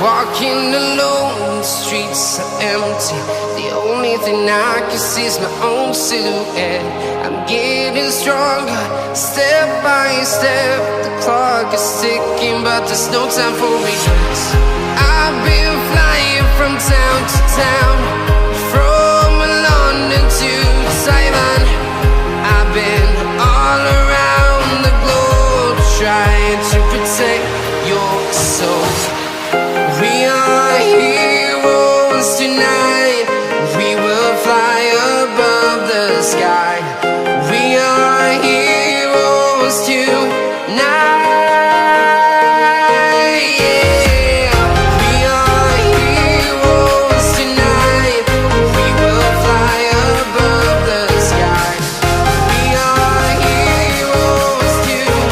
Walking alone, the streets are empty. The only thing I can see is my own silhouette. I'm getting stronger, step by step. The clock is ticking, but there's no time for regrets. I've been flying from town to town, from London to Taiwan. I've been all around the globe, trying to protect your soul. We are heroes tonight. We will fly above the sky. We are heroes tonight. Yeah. We are heroes tonight. We will fly above the sky. We are heroes tonight.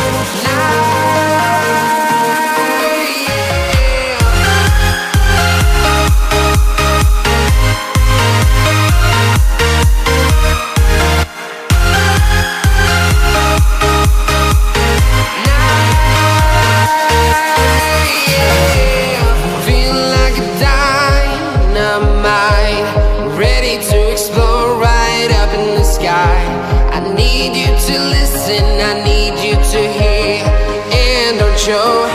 I need you to hear and don't show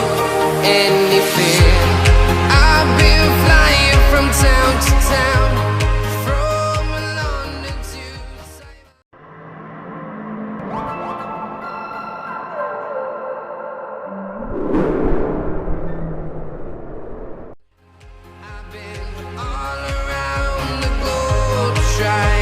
any fear. I've been flying from town to town, from London to I've been all around the globe trying